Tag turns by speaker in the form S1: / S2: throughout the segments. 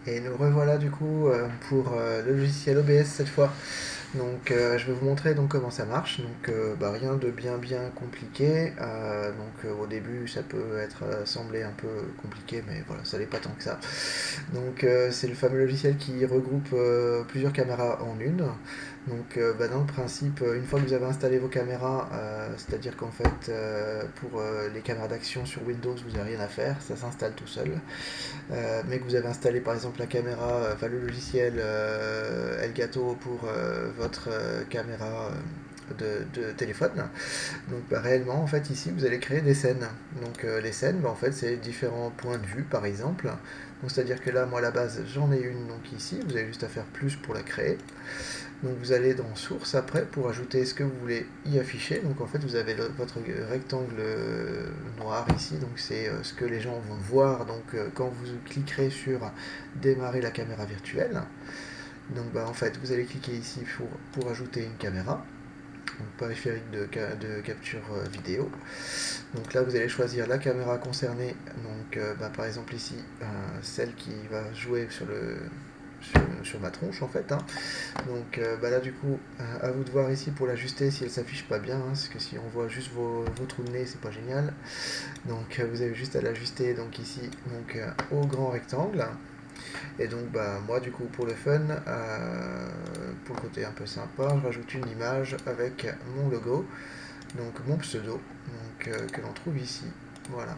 S1: Et nous revoilà du coup pour le logiciel OBS cette fois. Donc je vais vous montrer donc comment ça marche. Donc rien de bien compliqué. Au début ça peut être sembler un peu compliqué, mais voilà, ça n'est pas tant que ça. Donc c'est le fameux logiciel qui regroupe plusieurs caméras en une. Donc dans le principe, une fois que vous avez installé vos caméras, c'est-à-dire qu'en fait pour les caméras d'action sur Windows, vous n'avez rien à faire, ça s'installe tout seul. Mais que vous avez installé par exemple la caméra, enfin le logiciel Elgato pour votre caméra de téléphone. Donc réellement en fait ici vous allez créer des scènes. Donc les scènes en fait c'est différents points de vue par exemple. Donc c'est-à-dire que là moi à la base j'en ai une donc ici, vous avez juste à faire plus pour la créer. Donc vous allez dans source après pour ajouter ce que vous voulez y afficher. Donc en fait vous avez votre rectangle noir ici, donc c'est ce que les gens vont voir donc quand vous cliquerez sur démarrer la caméra virtuelle. Donc en fait vous allez cliquer ici pour ajouter une caméra, donc périphérique de capture vidéo. Donc là vous allez choisir la caméra concernée, donc par exemple ici celle qui va jouer sur ma tronche en fait, hein. Donc là du coup, à vous de voir ici pour l'ajuster si elle s'affiche pas bien, hein, parce que si on voit juste vos trous de nez, c'est pas génial. Donc vous avez juste à l'ajuster donc ici donc au grand rectangle. Et donc moi du coup pour le fun, pour le côté un peu sympa, je rajoute une image avec mon logo, donc mon pseudo, donc que l'on trouve ici. Voilà.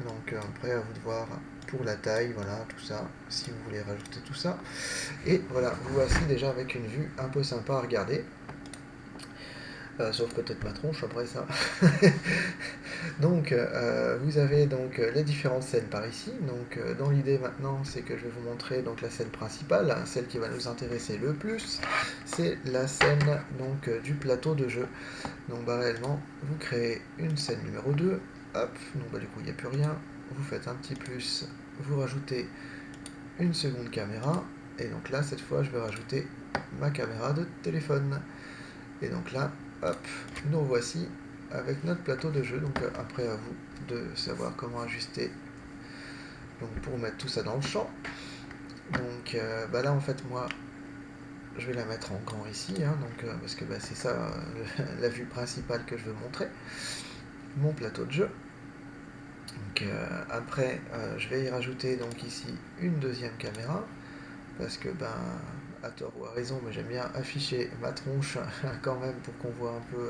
S1: Donc après à vous de voir pour la taille, voilà, tout ça, si vous voulez rajouter tout ça. Et voilà, vous voici déjà avec une vue un peu sympa à regarder. Sauf peut-être ma tronche après ça. Donc vous avez donc les différentes scènes par ici. Donc dans l'idée maintenant c'est que je vais vous montrer donc la scène principale, hein, celle qui va nous intéresser le plus. C'est la scène donc du plateau de jeu. Donc réellement vous créez une scène numéro 2. Hop, donc du coup il n'y a plus rien. Vous faites un petit plus, vous rajoutez une seconde caméra. Et donc là cette fois je vais rajouter ma caméra de téléphone. Et donc là, hop, nous voici avec notre plateau de jeu. Donc après à vous de savoir comment ajuster donc pour mettre tout ça dans le champ. Donc là en fait moi je vais la mettre en grand ici, hein, donc, parce que c'est ça la vue principale que je veux montrer, mon plateau de jeu. Donc après je vais y rajouter donc ici une deuxième caméra, parce que à tort ou à raison, mais j'aime bien afficher ma tronche quand même pour qu'on voit un peu.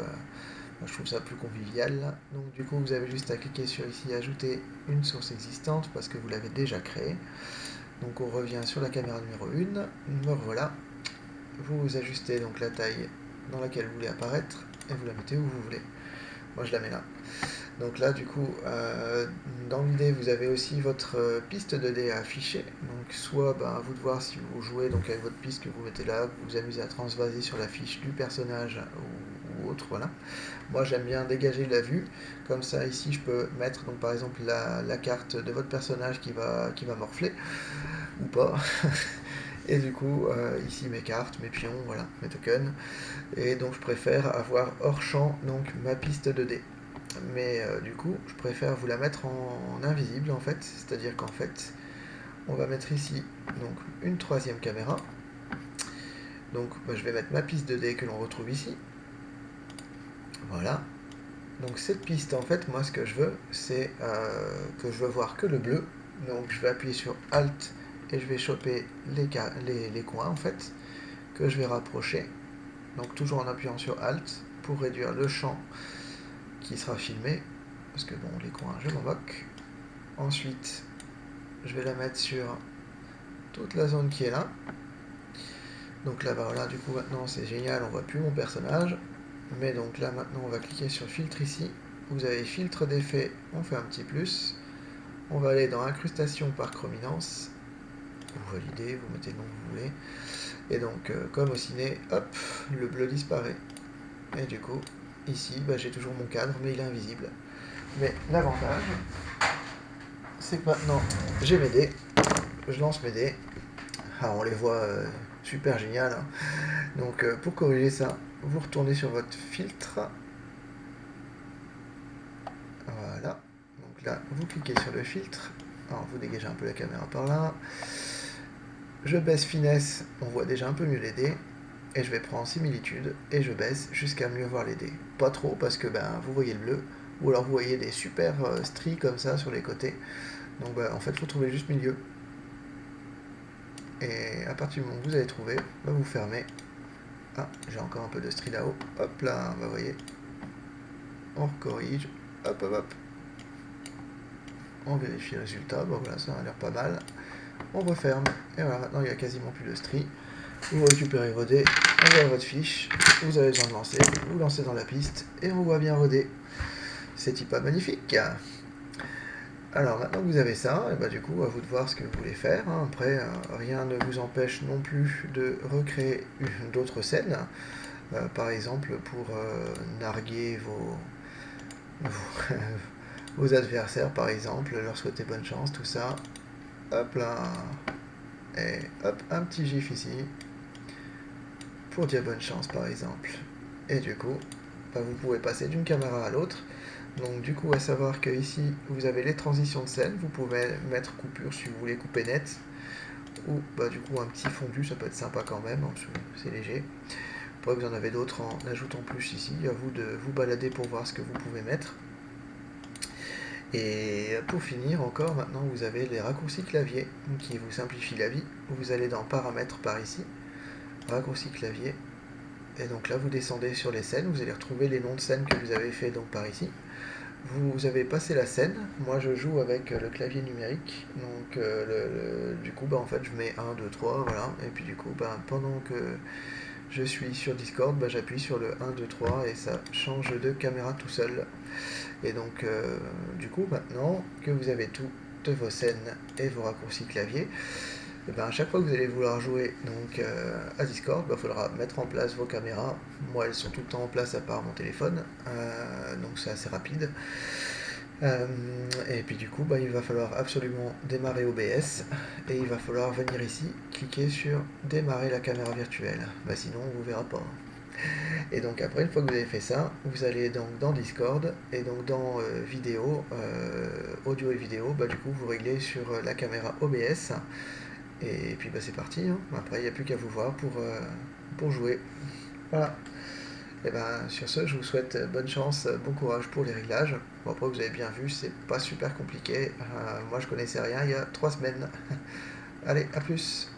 S1: Moi, je trouve ça plus convivial. Donc du coup, vous avez juste à cliquer sur ici, ajouter une source existante parce que vous l'avez déjà créée. Donc on revient sur la caméra numéro 1. Me revoilà. Vous ajustez donc la taille dans laquelle vous voulez apparaître et vous la mettez où vous voulez. Moi, je la mets là. Donc là, du coup, dans l'idée, vous avez aussi votre piste 2D à afficher. Donc soit à vous de voir si vous jouez donc avec votre piste que vous mettez là, vous vous amusez à transvaser sur la fiche du personnage ou autre, voilà. Moi, j'aime bien dégager la vue. Comme ça, ici, je peux mettre donc par exemple la carte de votre personnage qui va morfler ou pas. Et du coup, ici mes cartes, mes pions, voilà, mes tokens. Et donc je préfère avoir hors champ donc ma piste 2D. Mais du coup, je préfère vous la mettre en invisible en fait, c'est-à-dire qu'en fait, on va mettre ici donc une troisième caméra. Donc je vais mettre ma piste 2D que l'on retrouve ici. Voilà. Donc cette piste en fait, moi ce que je veux, c'est que je veux voir que le bleu. Donc je vais appuyer sur Alt et je vais choper les coins en fait, que je vais rapprocher. Donc toujours en appuyant sur Alt pour réduire le champ qui sera filmé. Parce que bon, les coins, je m'en moque. Ensuite, je vais la mettre sur toute la zone qui est là. Donc là, voilà, du coup, maintenant, c'est génial, on voit plus mon personnage. Mais donc là, maintenant, on va cliquer sur filtre ici. Vous avez filtre d'effet, on fait un petit plus. On va aller dans incrustation par chrominance. Vous validez, vous mettez le nom que vous voulez. Et donc, comme au ciné, hop, le bleu disparaît. Et du coup, ici, j'ai toujours mon cadre, mais il est invisible. Mais l'avantage, c'est que maintenant, j'ai mes dés. Je lance mes dés. Alors on les voit super génial, hein. Donc pour corriger ça, vous retournez sur votre filtre. Voilà. Donc là, vous cliquez sur le filtre. Alors vous dégagez un peu la caméra par là. Je baisse finesse, on voit déjà un peu mieux les dés. Et je vais prendre similitude et je baisse jusqu'à mieux voir les dés. Pas trop parce que ben, vous voyez le bleu, ou alors vous voyez des super stries comme ça sur les côtés. Donc ben, en fait, il faut trouver juste milieu. Et à partir du moment où vous avez trouvé, ben, vous fermez. Ah, j'ai encore un peu de stries là-haut. Hop là, ben, vous voyez. On corrige. Hop, hop, hop. On vérifie le résultat. Bon voilà, ça a l'air pas mal. On referme. Et voilà, maintenant il n'y a quasiment plus de stries. Vous récupérez vos dés, on voit votre fiche, vous avez besoin de lancer, vous lancez dans la piste et on voit bien vos dés. C'est pas magnifique. Alors maintenant que vous avez ça, et bah, du coup à vous de voir ce que vous voulez faire. Hein. Après, rien ne vous empêche non plus de recréer d'autres scènes. Par exemple pour narguer vos, vos adversaires par exemple, leur souhaiter bonne chance, tout ça. Hop là. Et hop, un petit gif ici. Pour dire bonne chance par exemple. Et du coup, bah, vous pouvez passer d'une caméra à l'autre. Donc du coup, à savoir que ici, vous avez les transitions de scène. Vous pouvez mettre coupure si vous voulez couper net. Ou bah, du coup, un petit fondu, ça peut être sympa quand même. C'est léger. Après, vous en avez d'autres en ajoutant plus ici. À vous de vous balader pour voir ce que vous pouvez mettre. Et pour finir encore, maintenant, vous avez les raccourcis clavier qui vous simplifient la vie. Vous allez dans paramètres par ici. Raccourcis clavier. Et donc là, vous descendez sur les scènes, vous allez retrouver les noms de scènes que vous avez fait donc par ici. Vous avez passé la scène, moi je joue avec le clavier numérique, donc du coup bah, en fait je mets 1, 2, 3, voilà, et puis du coup bah, pendant que je suis sur Discord, bah, j'appuie sur le 1, 2, 3 et ça change de caméra tout seul. Et donc du coup maintenant que vous avez toutes vos scènes et vos raccourcis clavier, et ben, à chaque fois que vous allez vouloir jouer donc, à Discord, il faudra mettre en place vos caméras. Moi, elles sont tout le temps en place à part mon téléphone, donc c'est assez rapide. Et puis du coup, il va falloir absolument démarrer OBS et il va falloir venir ici, cliquer sur démarrer la caméra virtuelle. Sinon, on ne vous verra pas. Et donc après, une fois que vous avez fait ça, vous allez donc dans Discord et donc dans vidéo, audio et vidéo, du coup vous réglez sur la caméra OBS. Et puis c'est parti, hein. Après il n'y a plus qu'à vous voir pour jouer. Voilà. Et sur ce, je vous souhaite bonne chance, bon courage pour les réglages. Bon, après vous avez bien vu, c'est pas super compliqué. Moi je connaissais rien il y a 3 semaines. Allez, à plus.